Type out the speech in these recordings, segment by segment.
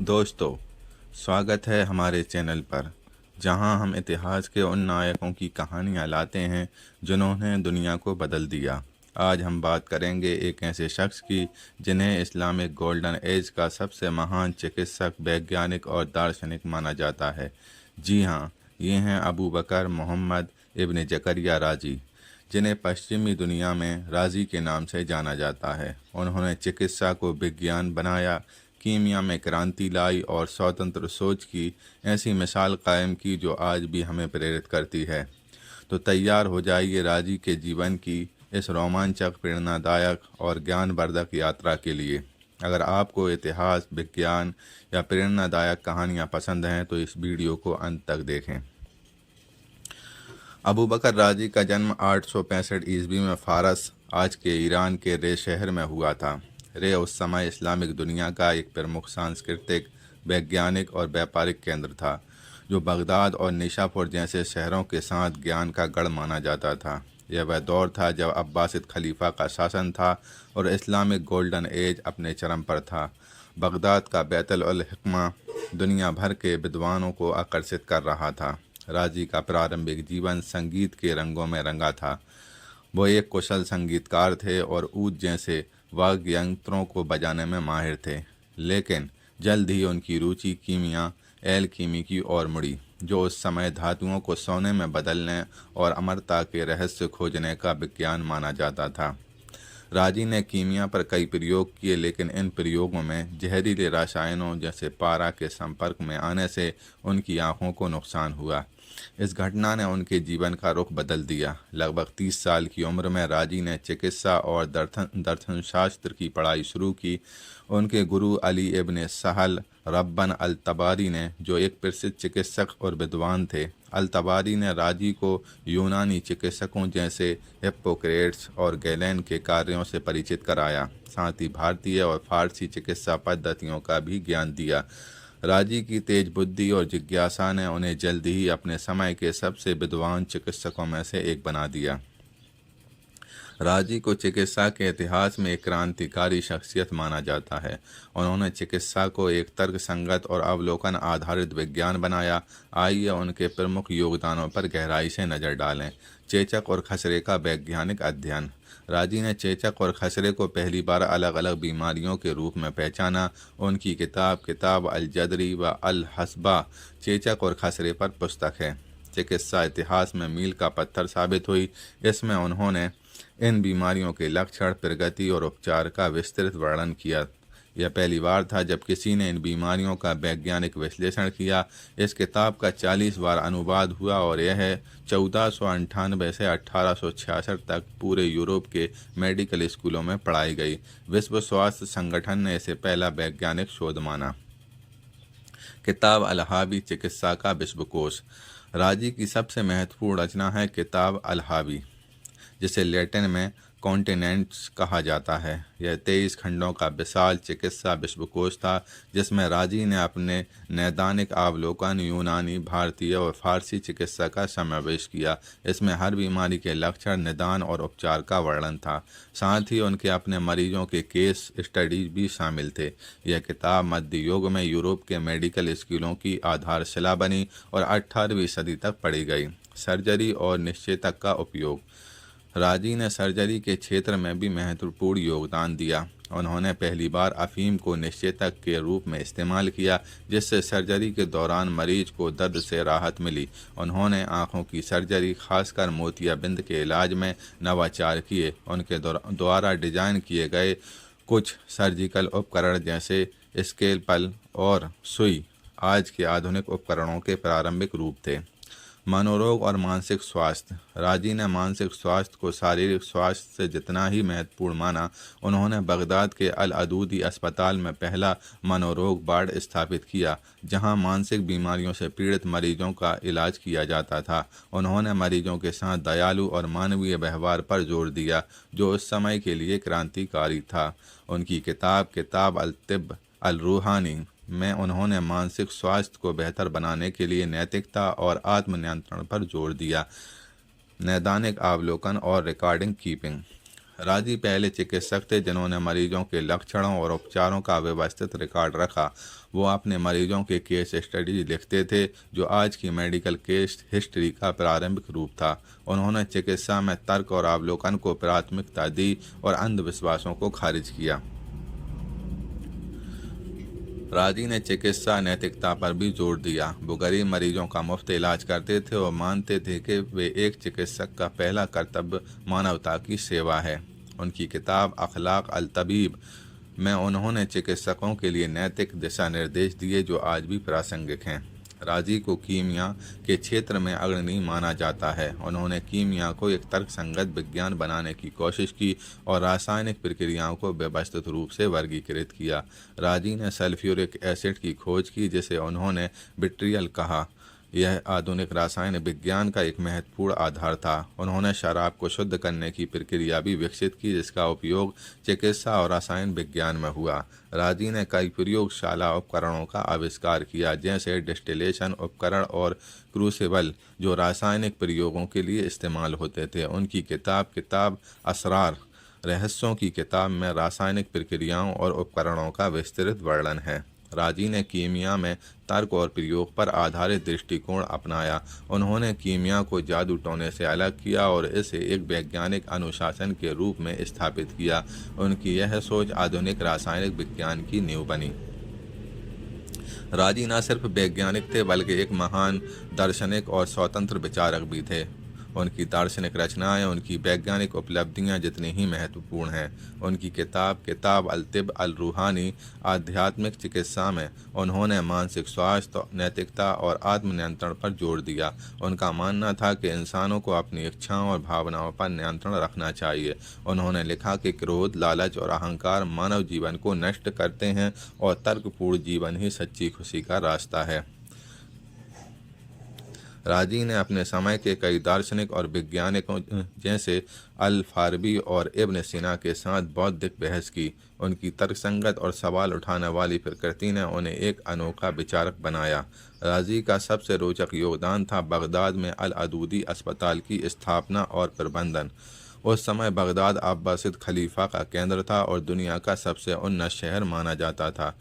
दोस्तों, स्वागत है हमारे चैनल पर, जहां हम इतिहास के उन नायकों की कहानियां लाते हैं जिन्होंने दुनिया को बदल दिया। आज हम बात करेंगे एक ऐसे शख्स की जिन्हें इस्लामिक गोल्डन एज का सबसे महान चिकित्सक, वैज्ञानिक और दार्शनिक माना जाता है। जी हाँ, ये हैं अबू बकर मोहम्मद इब्न जकरिया राजी, जिन्हें पश्चिमी दुनिया में राजी के नाम से जाना जाता है। उन्होंने चिकित्सा को विज्ञान बनाया, कीमिया में क्रांति लाई और स्वतंत्र सोच की ऐसी मिसाल कायम की जो आज भी हमें प्रेरित करती है। तो तैयार हो जाइए राजी के जीवन की इस रोमांचक, प्रेरणादायक और ज्ञानवर्धक यात्रा के लिए। अगर आपको इतिहास, विज्ञान या प्रेरणादायक कहानियाँ पसंद हैं तो इस वीडियो को अंत तक देखें। अबू बकर राजी का जन्म 865 ईस्वी में फारस, आज के ईरान के रे शहर में हुआ था। रे उस समय इस्लामिक दुनिया का एक प्रमुख सांस्कृतिक, वैज्ञानिक और व्यापारिक केंद्र था, जो बगदाद और निशापुर जैसे शहरों के साथ ज्ञान का गढ़ माना जाता था। यह वह दौर था जब अब्बासिद खलीफा का शासन था और इस्लामिक गोल्डन एज अपने चरम पर था। बगदाद का बैतुल उल हिकमा दुनिया भर के विद्वानों को आकर्षित कर रहा था। राजी का प्रारंभिक जीवन संगीत के रंगों में रंगा था। वो एक कुशल संगीतकार थे और ऊद जैसे वाद्य यंत्रों को बजाने में माहिर थे। लेकिन जल्द ही उनकी रुचि कीमिया, एल्कीमी की ओर मुड़ी, जो उस समय धातुओं को सोने में बदलने और अमरता के रहस्य खोजने का विज्ञान माना जाता था। राजी ने कीमिया पर कई प्रयोग किए, लेकिन इन प्रयोगों में जहरीले रसायनों जैसे पारा के संपर्क में आने से उनकी आंखों को नुकसान हुआ। इस घटना ने उनके जीवन का रुख बदल दिया। लगभग 30 साल की उम्र में राजी ने चिकित्सा और दर्शन शास्त्र की पढ़ाई शुरू की। उनके गुरु अली इब्न सहल रब्बन अल तबारी ने, जो एक प्रसिद्ध चिकित्सक और विद्वान थे, अल तबारी ने राजी को यूनानी चिकित्सकों जैसे हिप्पोक्रेट्स और गैलेन के कार्यों से परिचित कराया। साथ ही भारतीय और फारसी चिकित्सा पद्धतियों का भी ज्ञान दिया। राजी की तेज बुद्धि और जिज्ञासा ने उन्हें जल्द ही अपने समय के सबसे विद्वान चिकित्सकों में से एक बना दिया। राजी को चिकित्सा के इतिहास में एक क्रांतिकारी शख्सियत माना जाता है। उन्होंने चिकित्सा को एक तर्क संगत और अवलोकन आधारित विज्ञान बनाया। आइए उनके प्रमुख योगदानों पर गहराई से नज़र डालें। चेचक और खसरे का वैज्ञानिक अध्ययन। राजी ने चेचक और खसरे को पहली बार अलग अलग बीमारियों के रूप में पहचाना। उनकी किताब अल जदरी व अल हसबा चेचक और खसरे पर पुस्तक है। चिकित्सा इतिहास में मील का पत्थर साबित हुई। इसमें उन्होंने इन बीमारियों के लक्षण, प्रगति और उपचार का विस्तृत वर्णन किया। यह पहली बार था जब किसी ने इन बीमारियों का वैज्ञानिक विश्लेषण किया। इस किताब का 40 बार अनुवाद हुआ और यह 1498 से 1866 तक पूरे यूरोप के मेडिकल स्कूलों में पढ़ाई गई। विश्व स्वास्थ्य संगठन ने इसे पहला वैज्ञानिक शोध माना। किताब अल-हावी चिकित्सा का विश्वकोश। राजी की सबसे महत्वपूर्ण रचना है किताब अल-हावी, जिसे लैटिन में कॉन्टिनेंट्स कहा जाता है। यह 23 खंडों का विशाल चिकित्सा विश्वकोश था, जिसमें राजी ने अपने नैदानिक अवलोकन यूनानी, भारतीय और फारसी चिकित्सा का समावेश किया। इसमें हर बीमारी के लक्षण, निदान और उपचार का वर्णन था। साथ ही उनके अपने मरीजों के केस स्टडीज भी शामिल थे। यह किताब मध्य युग में यूरोप के मेडिकल स्कूलों की आधारशिला बनी और 18वीं सदी तक पढ़ी गई। सर्जरी और निश्चेतक का उपयोग। राजी ने सर्जरी के क्षेत्र में भी महत्वपूर्ण योगदान दिया। उन्होंने पहली बार अफीम को निश्चेतक के रूप में इस्तेमाल किया, जिससे सर्जरी के दौरान मरीज को दर्द से राहत मिली। उन्होंने आँखों की सर्जरी, खासकर मोतियाबिंद के इलाज में नवाचार किए। उनके द्वारा डिजाइन किए गए कुछ सर्जिकल उपकरण जैसे स्केलपल और सुई आज के आधुनिक उपकरणों के प्रारंभिक रूप थे। मनोरोग और मानसिक स्वास्थ्य। राजी ने मानसिक स्वास्थ्य को शारीरिक स्वास्थ्य से जितना ही महत्वपूर्ण माना। उन्होंने बगदाद के अल अदूदी अस्पताल में पहला मनोरोग वार्ड स्थापित किया, जहां मानसिक बीमारियों से पीड़ित मरीजों का इलाज किया जाता था। उन्होंने मरीजों के साथ दयालु और मानवीय व्यवहार पर जोर दिया, जो उस समय के लिए क्रांतिकारी था। उनकी किताब अल तिब अल रूहानी में उन्होंने मानसिक स्वास्थ्य को बेहतर बनाने के लिए नैतिकता और आत्मनियंत्रण पर जोर दिया। नैदानिक अवलोकन और रिकॉर्डिंग कीपिंग। राजी पहले चिकित्सक थे जिन्होंने मरीजों के लक्षणों और उपचारों का व्यवस्थित रिकॉर्ड रखा। वो अपने मरीजों के केस स्टडी लिखते थे, जो आज की मेडिकल केस हिस्ट्री का प्रारंभिक रूप था। उन्होंने चिकित्सा में तर्क और अवलोकन को प्राथमिकता दी और अंधविश्वासों को खारिज किया। राजी ने चिकित्सा नैतिकता पर भी जोर दिया। वो गरीब मरीजों का मुफ्त इलाज करते थे और मानते थे कि वे एक चिकित्सक का पहला कर्तव्य मानवता की सेवा है। उनकी किताब अखलाक अल तबीब में उन्होंने चिकित्सकों के लिए नैतिक दिशा निर्देश दिए जो आज भी प्रासंगिक हैं। राजी को कीमिया के क्षेत्र में अग्रणी माना जाता है। उन्होंने कीमिया को एक तर्कसंगत विज्ञान बनाने की कोशिश की और रासायनिक प्रक्रियाओं को व्यवस्थित रूप से वर्गीकृत किया। राजी ने सल्फ्यूरिक एसिड की खोज की, जिसे उन्होंने विट्रियल कहा। यह आधुनिक रासायन विज्ञान का एक महत्वपूर्ण आधार था। उन्होंने शराब को शुद्ध करने की प्रक्रिया भी विकसित की, जिसका उपयोग चिकित्सा और रसायन विज्ञान में हुआ। राजी ने कई प्रयोगशाला उपकरणों का आविष्कार किया, जैसे डिस्टिलेशन उपकरण और क्रूसिबल, जो रासायनिक प्रयोगों के लिए इस्तेमाल होते थे। उनकी किताब असरार रहस्यों की किताब में रासायनिक प्रक्रियाओं और उपकरणों का विस्तृत वर्णन है। राजी ने कीमिया में तर्क और प्रयोग पर आधारित दृष्टिकोण अपनाया। उन्होंने कीमिया को जादू टोने से अलग किया और इसे एक वैज्ञानिक अनुशासन के रूप में स्थापित किया। उनकी यह सोच आधुनिक रासायनिक विज्ञान की नींव बनी। राजी न सिर्फ वैज्ञानिक थे बल्कि एक महान दार्शनिक और स्वतंत्र विचारक भी थे। उनकी दार्शनिक रचनाएं उनकी वैज्ञानिक उपलब्धियां जितनी ही महत्वपूर्ण हैं। उनकी किताब अल तिब अल रूहानी आध्यात्मिक चिकित्सा में उन्होंने मानसिक स्वास्थ्य, नैतिकता और आत्मनियंत्रण पर जोर दिया। उनका मानना था कि इंसानों को अपनी इच्छाओं और भावनाओं पर नियंत्रण रखना चाहिए। उन्होंने लिखा कि क्रोध, लालच और अहंकार मानव जीवन को नष्ट करते हैं और तर्कपूर्ण जीवन ही सच्ची खुशी का रास्ता है। राजी ने अपने समय के कई दार्शनिक और वैज्ञानिकों जैसे अल फारबी और इब्न सीना के साथ बौद्धिक बहस की। उनकी तर्कसंगत और सवाल उठाने वाली प्रकृति ने उन्हें एक अनोखा विचारक बनाया। राजी का सबसे रोचक योगदान था बगदाद में अल अदूदी अस्पताल की स्थापना और प्रबंधन। उस समय बगदाद अब्बासिद खलीफा का केंद्र था और दुनिया का सबसे उन्नत शहर माना जाता था।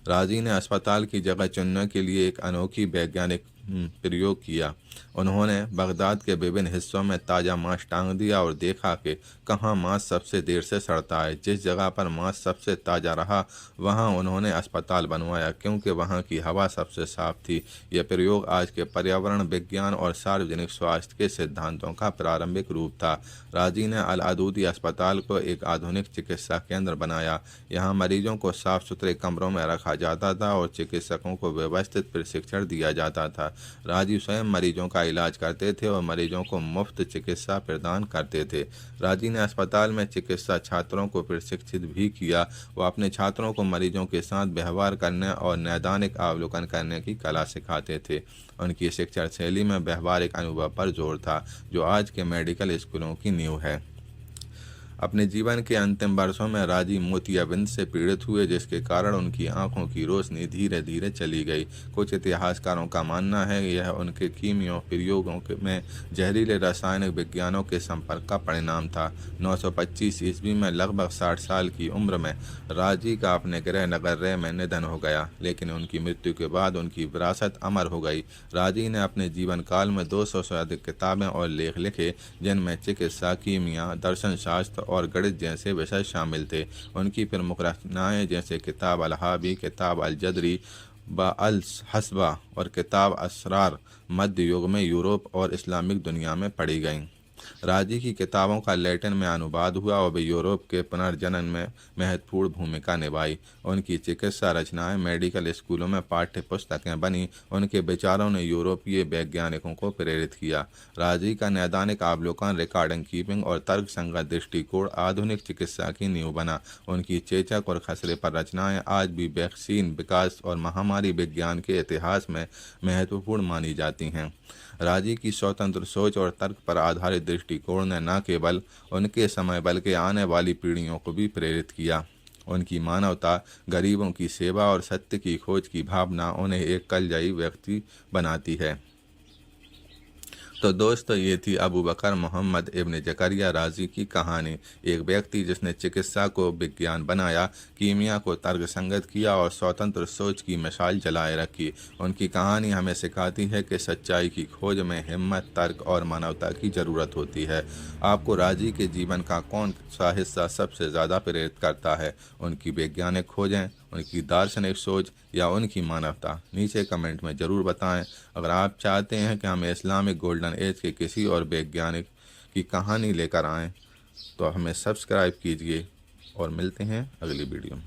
राजी ने अस्पताल की जगह चुनने के लिए एक अनोखी वैज्ञानिक प्रयोग किया। उन्होंने बगदाद के विभिन्न हिस्सों में ताज़ा मांस टांग दिया और देखा कि कहाँ मांस सबसे देर से सड़ता है। जिस जगह पर मांस सबसे ताज़ा रहा वहाँ उन्होंने अस्पताल बनवाया, क्योंकि वहाँ की हवा सबसे साफ थी। यह प्रयोग आज के पर्यावरण विज्ञान और सार्वजनिक स्वास्थ्य के सिद्धांतों का प्रारंभिक रूप था। राजी ने अल अदूदी अस्पताल को एक आधुनिक चिकित्सा केंद्र बनाया। यहाँ मरीजों को साफ सुथरे कमरों में रखा जाता था और चिकित्सकों को व्यवस्थित प्रशिक्षण दिया जाता था। राजी स्वयं मरीजों का इलाज करते थे और मरीजों को मुफ्त चिकित्सा प्रदान करते थे। राजी ने अस्पताल में चिकित्सा छात्रों को प्रशिक्षित भी किया। वो अपने छात्रों को मरीजों के साथ व्यवहार करने और नैदानिक अवलोकन करने की कला सिखाते थे। उनकी शिक्षण शैली में व्यवहारिक अनुभव पर जोर था, जो आज के मेडिकल स्कूलों की नींव है। अपने जीवन के अंतिम वर्षों में राजी मोतियाबिंद से पीड़ित हुए, जिसके कारण उनकी आंखों की रोशनी धीरे धीरे चली गई। कुछ इतिहासकारों का मानना है कि यह उनके कीमिया प्रयोगों में जहरीले रासायनिक विज्ञानों के संपर्क का परिणाम था। 925 ईस्वी में लगभग 60 साल की उम्र में राजी का अपने गृह नगर रे में निधन हो गया, लेकिन उनकी मृत्यु के बाद उनकी विरासत अमर हो गई। राजी ने अपने जीवन काल में 200 से अधिक किताबें और लेख लिखे, जिनमें चिकित्सा, कीमिया, दर्शन शास्त्र और गणित जैसे विषय शामिल थे। उनकी प्रमुख रचनाएं जैसे किताब अल हाबी, किताब अल जदरी ब अल हसबा और किताब असरार मध्य युग में यूरोप और इस्लामिक दुनिया में पढ़ी गईं। राजी की किताबों का लैटिन में अनुवाद हुआ और वे यूरोप के पुनर्जनन में महत्वपूर्ण भूमिका निभाई। उनकी चिकित्सा रचनाएं मेडिकल स्कूलों में पाठ्य पुस्तकें बनी। उनके विचारों ने यूरोपीय वैज्ञानिकों को प्रेरित किया। राजी का नैदानिक अवलोकन, रिकॉर्डिंग कीपिंग और तर्कसंगत दृष्टिकोण आधुनिक चिकित्सा की नींव बना। उनकी चेचक और खसरे पर रचनाएं आज भी वैक्सीन विकास और महामारी विज्ञान के इतिहास में महत्वपूर्ण मानी जाती हैं। राजी की स्वतंत्र सोच और तर्क पर आधारित दृष्टिकोण ने न केवल उनके समय बल्कि आने वाली पीढ़ियों को भी प्रेरित किया। उनकी मानवता, गरीबों की सेवा और सत्य की खोज की भावना उन्हें एक कलजयी व्यक्ति बनाती है। तो दोस्तों, ये थी अबू बकर मोहम्मद इब्न जकरिया राजी की कहानी। एक व्यक्ति जिसने चिकित्सा को विज्ञान बनाया, कीमिया को तर्कसंगत किया और स्वतंत्र सोच की मिसाल जलाए रखी। उनकी कहानी हमें सिखाती है कि सच्चाई की खोज में हिम्मत, तर्क और मानवता की ज़रूरत होती है। आपको राजी के जीवन का कौन सा हिस्सा सबसे ज़्यादा प्रेरित करता है? उनकी वैज्ञानिक खोजें, उनकी दार्शनिक सोच या उनकी मानवता? नीचे कमेंट में ज़रूर बताएं। अगर आप चाहते हैं कि हम इस्लामिक गोल्डन एज के किसी और वैज्ञानिक की कहानी लेकर आएँ तो हमें सब्सक्राइब कीजिए और मिलते हैं अगली वीडियो में।